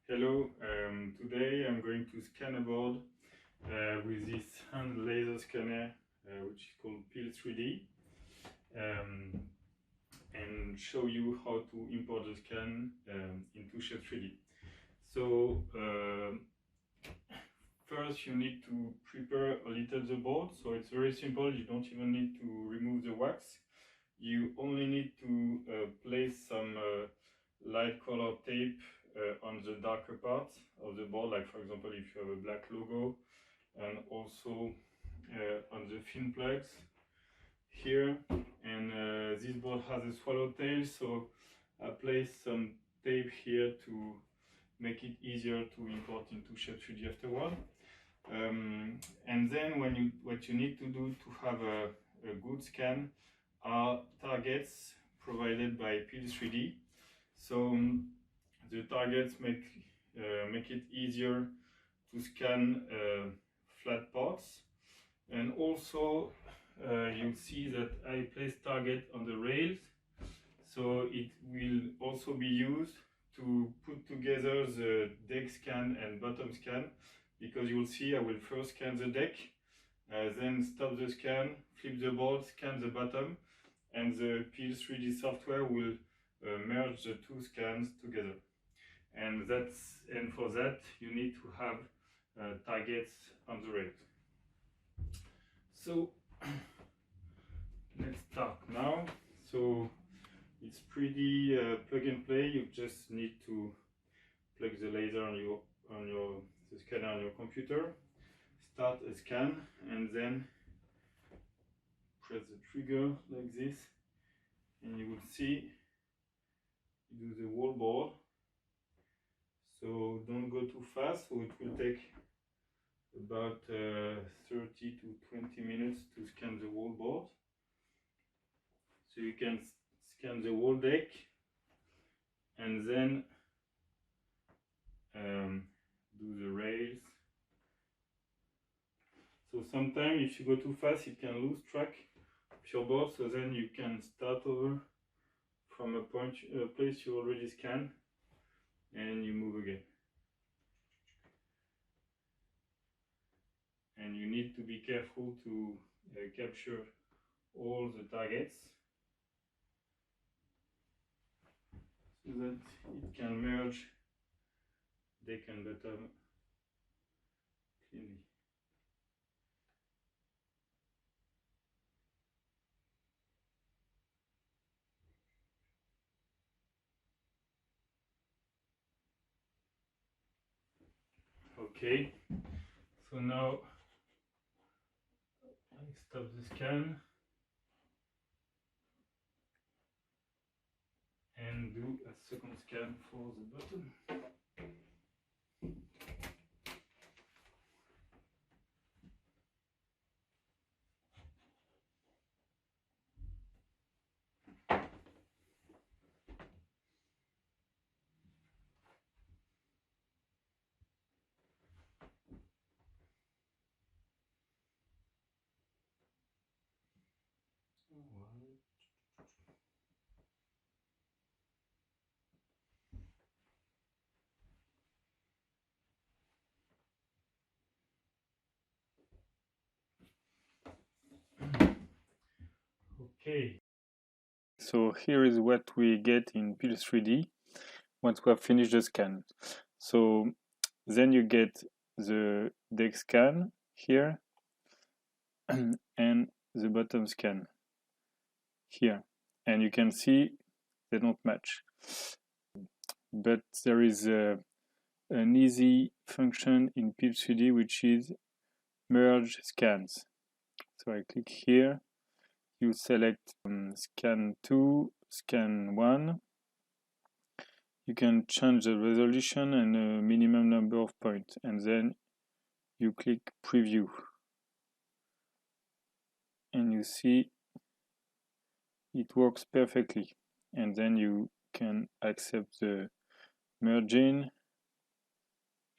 Hello, today I'm going to scan a board with this hand laser scanner which is called Shape3d and show you how to import the scan into Shape3d. So first you need to prepare a little the board, so it's very simple, you don't even need to remove the wax. You only need to place some light color tape on the darker part of the board, like for example if you have a black logo, and also on the fin plugs here. And this board has a swallowtail, so I placed some tape here to make it easier to import into Shape3d afterward. And then what you need to do to have a good scan are targets provided by Shape3d. So the targets make it easier to scan flat parts, and also you see that I place target on the rails, so it will also be used to put together the deck scan and bottom scan, because you will see I will first scan the deck, then stop the scan, flip the board, scan the bottom, and the Shape3d software will merge the two scans together. And for that you need to have targets on the rails. So let's start now. So it's pretty plug and play. You just need to plug the laser on the scanner on your computer, start a scan, and then press the trigger like this, and you will see you do the whole board. So don't go too fast, so it will take about 30 to 20 minutes to scan the whole board. So you can scan the whole deck and then do the rails. So sometimes if you go too fast, you can lose track of your board, so then you can start over from a place you already scanned, and you move again. And you need to be careful to capture all the targets so that it can merge deck and bottom cleanly. Okay, so now I stop the scan and do a second scan for the bottom. Okay, so here is what we get in Shape3d once we have finished the scan. So then you get the deck scan here and the bottom scan here, and you can see they don't match, but there is an easy function in Shape3d which is merge scans. So I click here, you select scan 2, scan 1. You can change the resolution and a minimum number of points, and then you click preview, and you see it works perfectly. And then you can accept the merging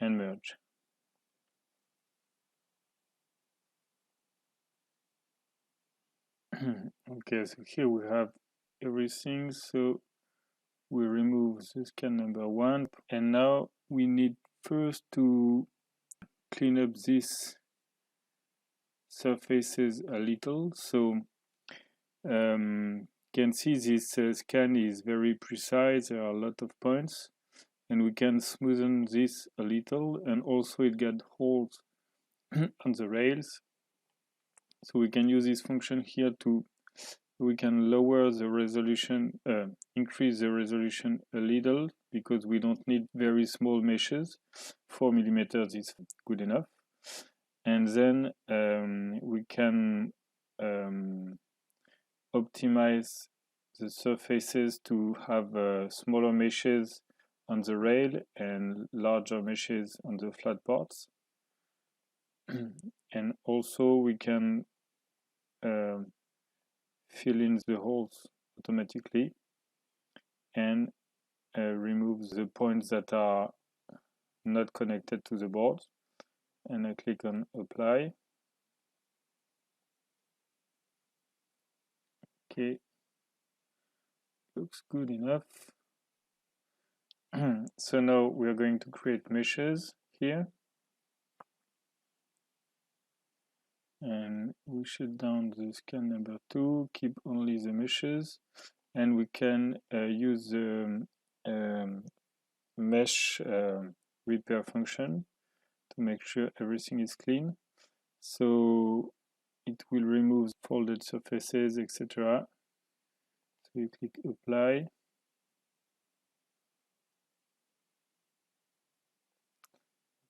and merge. Okay, so here we have everything. So we remove the scan number 1, and now we need first to clean up these surfaces a little. So you can see this scan is very precise. There are a lot of points, and we can smoothen this a little, and also it got holes on the rails. So we can use this function here to, we can lower the resolution, increase the resolution a little, because we don't need very small meshes. 4 millimeters is good enough. And then we can optimize the surfaces to have smaller meshes on the rail and larger meshes on the flat parts. And also we can fill in the holes automatically and remove the points that are not connected to the board. And I click on apply. Okay, looks good enough. So now we are going to create meshes here, and we shut down the scan number 2, keep only the meshes, and we can use the mesh repair function to make sure everything is clean. So it will remove folded surfaces, etc. So you click apply.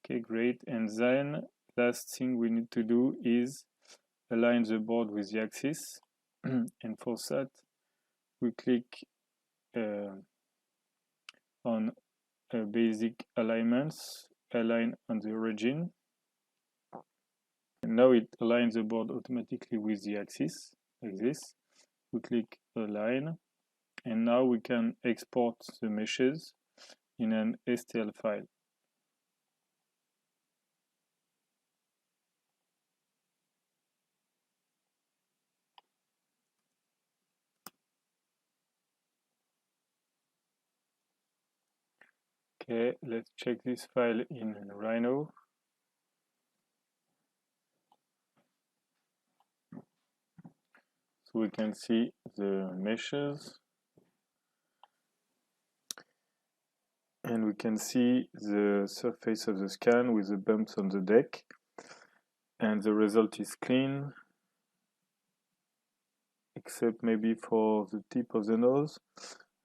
Okay, great. And then last thing we need to do is align the board with the axis. And for that, we click on basic alignments, align on the origin. And now it aligns the board automatically with the axis, like this. We click align, and now we can export the meshes in an STL file. Okay, let's check this file in Rhino. So we can see the meshes, and we can see the surface of the scan with the bumps on the deck, and the result is clean, except maybe for the tip of the nose,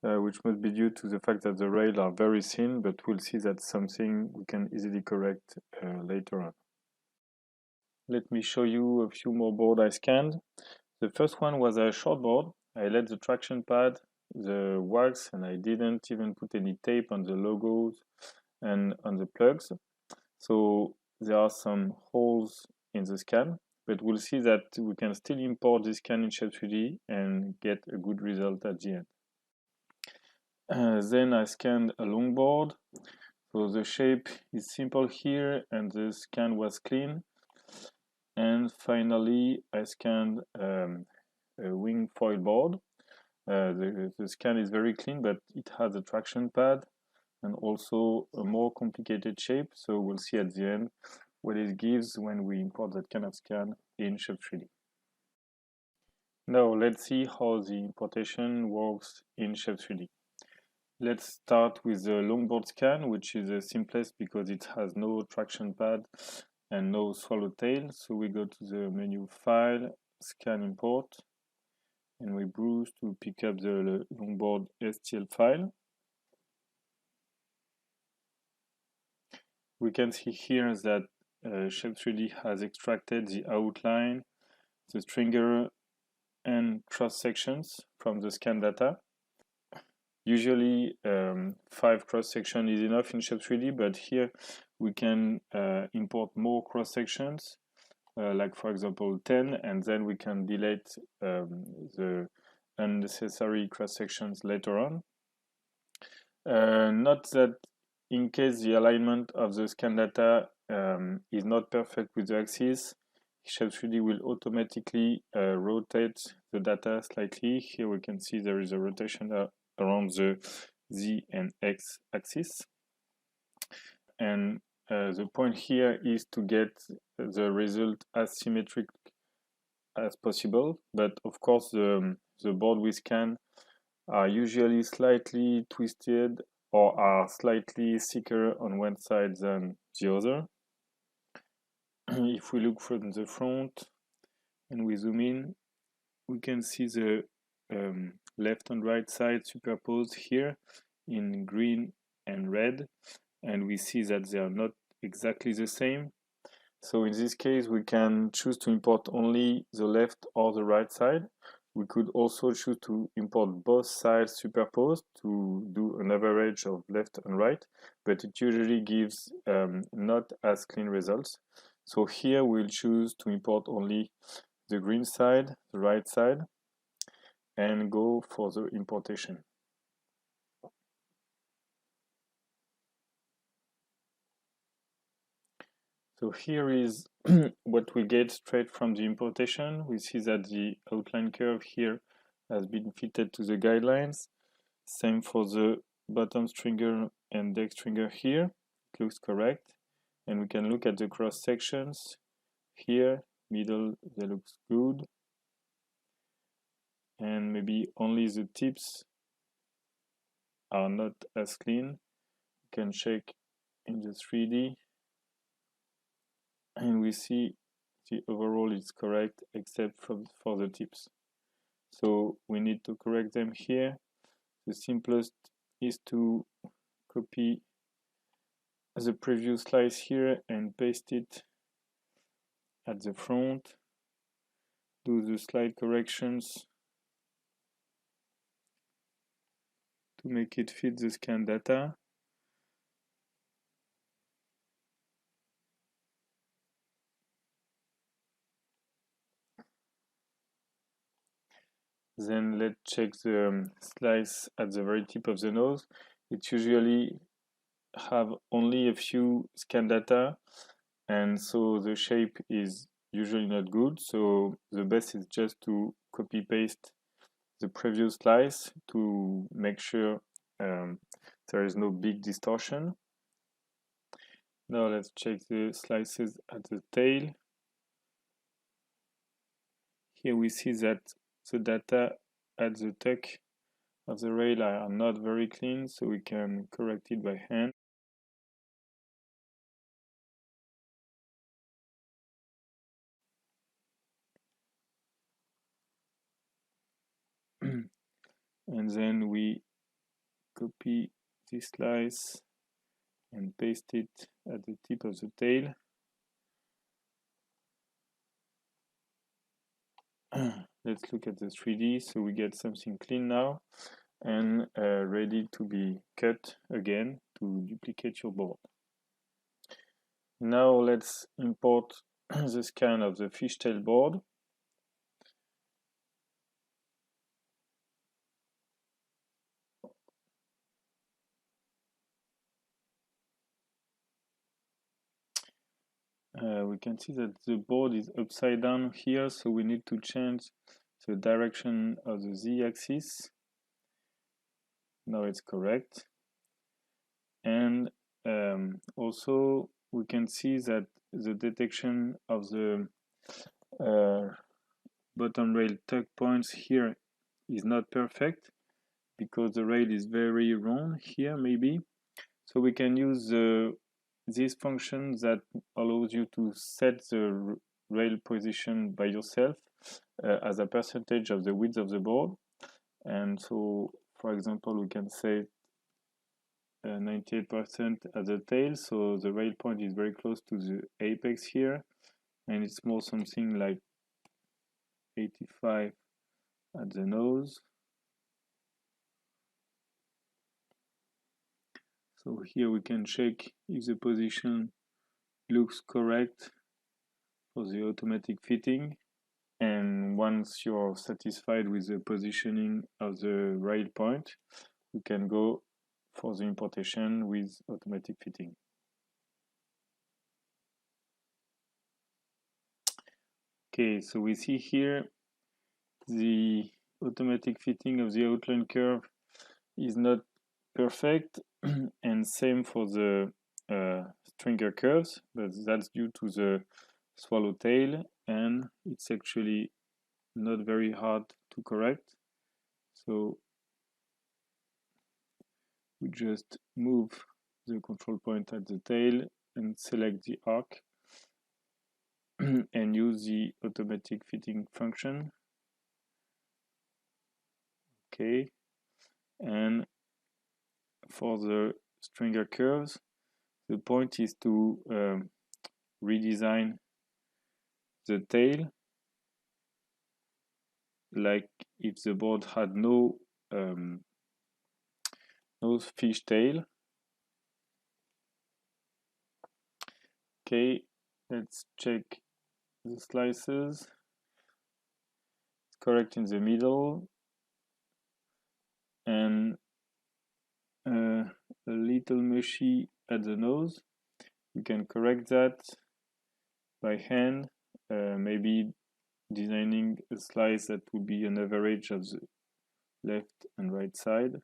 which must be due to the fact that the rails are very thin, but we'll see that's something we can easily correct later on. Let me show you a few more boards I scanned. The first one was a shortboard. I let the traction pad, the wax, and I didn't even put any tape on the logos and on the plugs. So there are some holes in the scan, but we'll see that we can still import this scan in Shape3d and get a good result at the end. Then I scanned a longboard. So the shape is simple here, and the scan was clean. And finally, I scanned a wing foil board. The scan is very clean, but it has a traction pad and also a more complicated shape. So we'll see at the end what it gives when we import that kind of scan in Shape3d. Now let's see how the importation works in Shape3d. Let's start with the longboard scan, which is the simplest because it has no traction pad and no swallowtail. So we go to the menu File, Scan Import, and we browse to pick up the longboard STL file. We can see here that Shape3d has extracted the outline, the stringer, and cross sections from the scan data. Usually 5 cross section is enough in Shape3d, but here we can import more cross sections, like for example 10, and then we can delete the unnecessary cross sections later on. Note that in case the alignment of the scan data is not perfect with the axis, Shape3d will automatically rotate the data slightly. Here we can see there is a rotation around the Z and X axis. And the point here is to get the result as symmetric as possible, but of course the board we scan are usually slightly twisted or are slightly thicker on one side than the other. If we look from the front and we zoom in, we can see the left and right side superposed here in green and red, and we see that they are not exactly the same. So in this case, we can choose to import only the left or the right side. We could also choose to import both sides superposed to do an average of left and right, but it usually gives not as clean results. So here we'll choose to import only the green side, the right side, and go for the importation. So here is what we get straight from the importation. We see that the outline curve here has been fitted to the guidelines. Same for the bottom stringer and deck stringer here. It looks correct. And we can look at the cross sections. Here, middle, they look good. And maybe only the tips are not as clean. You can check in the 3D. And we see the overall is correct except for the tips. So we need to correct them here. The simplest is to copy the previous slice here and paste it at the front. Do the slide corrections to make it fit the scan data. Then let's check the slice at the very tip of the nose. It usually have only a few scan data, and so the shape is usually not good. So the best is just to copy paste the previous slice to make sure there is no big distortion. Now let's check the slices at the tail. Here we see that the data at the tuck of the rail are not very clean, so we can correct it by hand. And then we copy this slice and paste it at the tip of the tail. Let's look at the 3D. So we get something clean now and ready to be cut again to duplicate your board. Now let's import the scan of the Fishtail board. We can see that the board is upside down here, so we need to change the direction of the z-axis. Now it's correct. And also we can see that the detection of the bottom rail tuck points here is not perfect because the rail is very round here maybe. So we can use this function that allows you to set the rail position by yourself as a percentage of the width of the board. And so, for example, we can say 98% at the tail, so the rail point is very close to the apex here, and it's more something like 85 at the nose. So here we can check if the position looks correct for the automatic fitting. And once you're satisfied with the positioning of the rail point, you can go for the importation with automatic fitting. Okay, so we see here the automatic fitting of the outline curve is not perfect. And same for the stringer curves, but that's due to the swallowtail, and it's actually not very hard to correct. So we just move the control point at the tail and select the arc and use the automatic fitting function. Okay, and for the stringer curves, the point is to redesign the tail like if the board had no fishtail. Okay, let's check the slices. It's correct in the middle, and a little mushy at the nose. You can correct that by hand, maybe designing a slice that would be an average of the left and right side.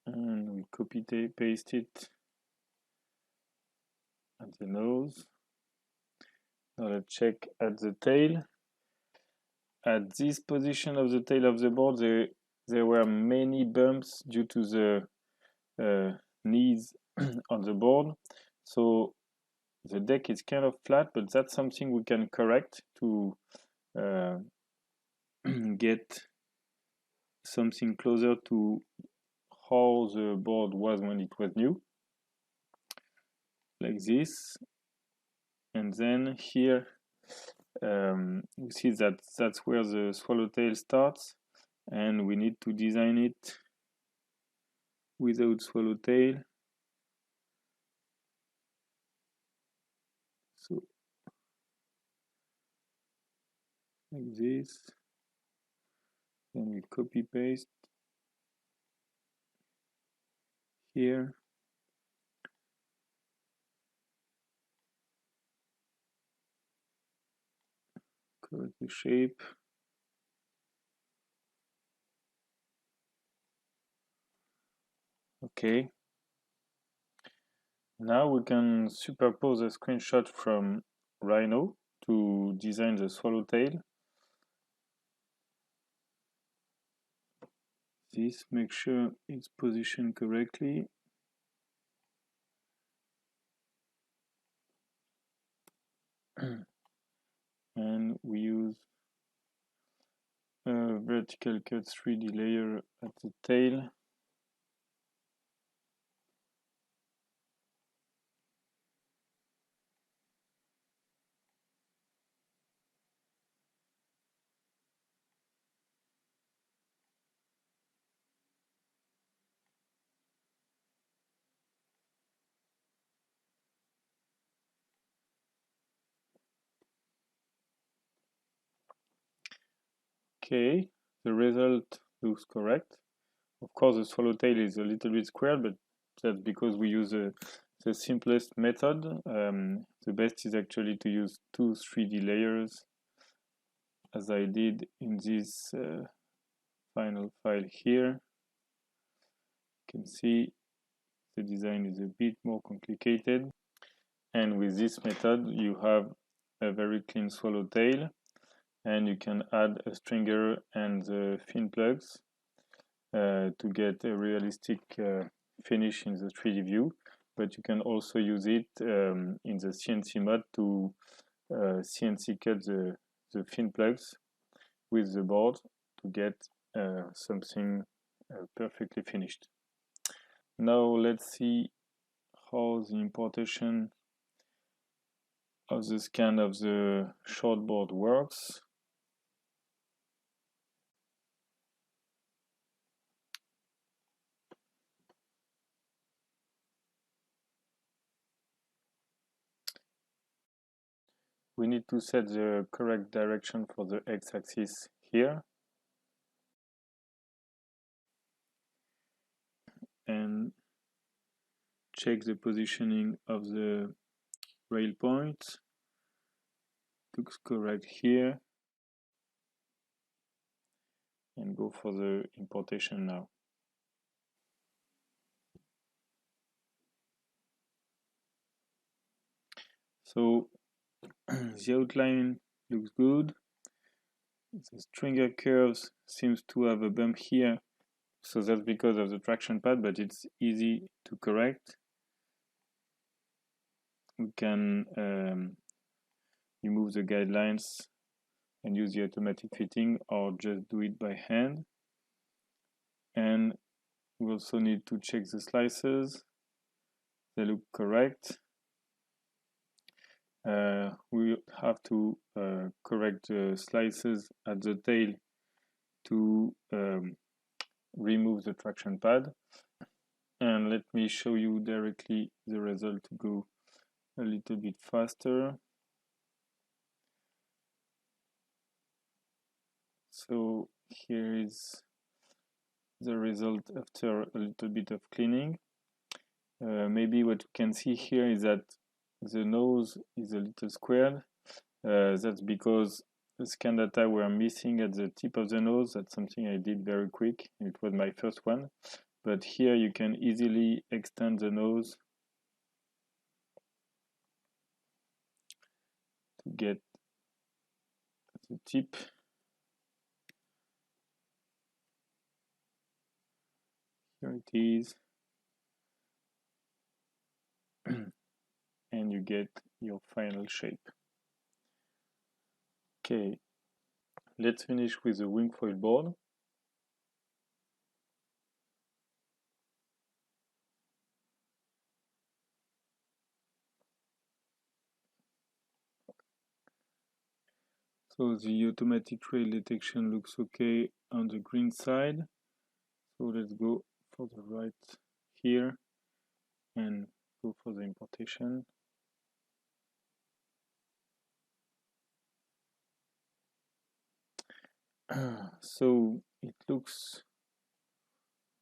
And we copy paste it at the nose. Now let's check at the tail. At this position of the tail of the board, there were many bumps due to the knees on the board. So the deck is kind of flat, but that's something we can correct to get something closer to how the board was when it was new, like this. And then here you see that that's where the swallowtail starts, and we need to design it without swallowtail. So like this, then we copy paste here. Correct the shape. Okay. Now we can superpose a screenshot from Rhino to design the swallowtail. This, make sure it's positioned correctly. And we use a vertical cut 3D layer at the tail. Okay, the result looks correct. Of course, the swallowtail is a little bit squared, but that's because we use the simplest method. The best is actually to use two 3D layers, as I did in this final file here. You can see the design is a bit more complicated. And with this method, you have a very clean swallowtail, and you can add a stringer and the fin plugs to get a realistic finish in the 3D view. But you can also use it in the CNC mode to CNC cut the fin plugs with the board to get something perfectly finished. Now let's see how the importation of the scan of the shortboard works. We need to set the correct direction for the x-axis here, and check the positioning of the rail points. Looks correct here. and go for the importation now. So the outline looks good. The stringer curves seems to have a bump here, so that's because of the traction pad, but it's easy to correct. We can remove the guidelines and use the automatic fitting, or just do it by hand. And we also need to check the slices. They look correct. We have to correct the slices at the tail to remove the traction pad. And let me show you directly the result to go a little bit faster. So here is the result after a little bit of cleaning. Maybe what you can see here is that the nose is a little squared. That's because the scan data were missing at the tip of the nose. That's something I did very quick. It was my first one. But here you can easily extend the nose to get the tip. Here it is. And you get your final shape. Okay, let's finish with the wing foil board. So the automatic trail detection looks okay on the green side. So let's go for the right here and go for the importation. So it looks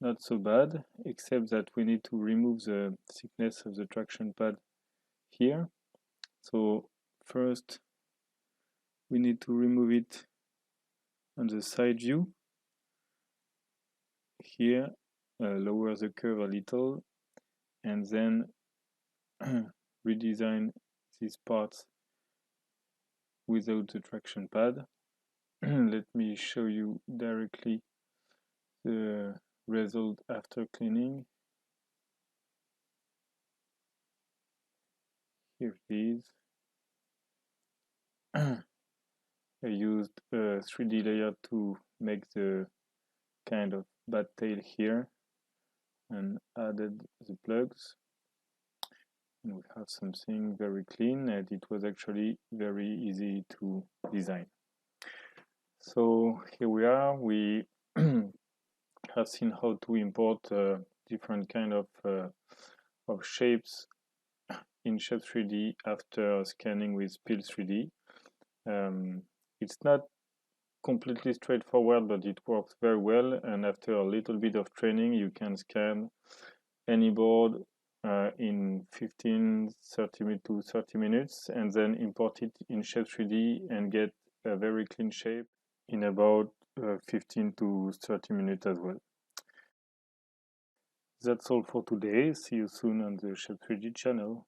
not so bad, except that we need to remove the thickness of the traction pad here. So first we need to remove it on the side view. Here, lower the curve a little, and then redesign these parts without the traction pad. Let me show you directly the result after cleaning. Here it is. I used a 3D layer to make the kind of bat tail here and added the plugs. And we have something very clean, and it was actually very easy to design. So here we are. We have seen how to import different kind of shapes in Shape3d after scanning with Peel3d. It's not completely straightforward, but it works very well, and after a little bit of training you can scan any board in 15 to 30 minutes and then import it in Shape3d and get a very clean shape in about 15 to 30 minutes as well. That's all for today. See you soon on the Shape3d channel.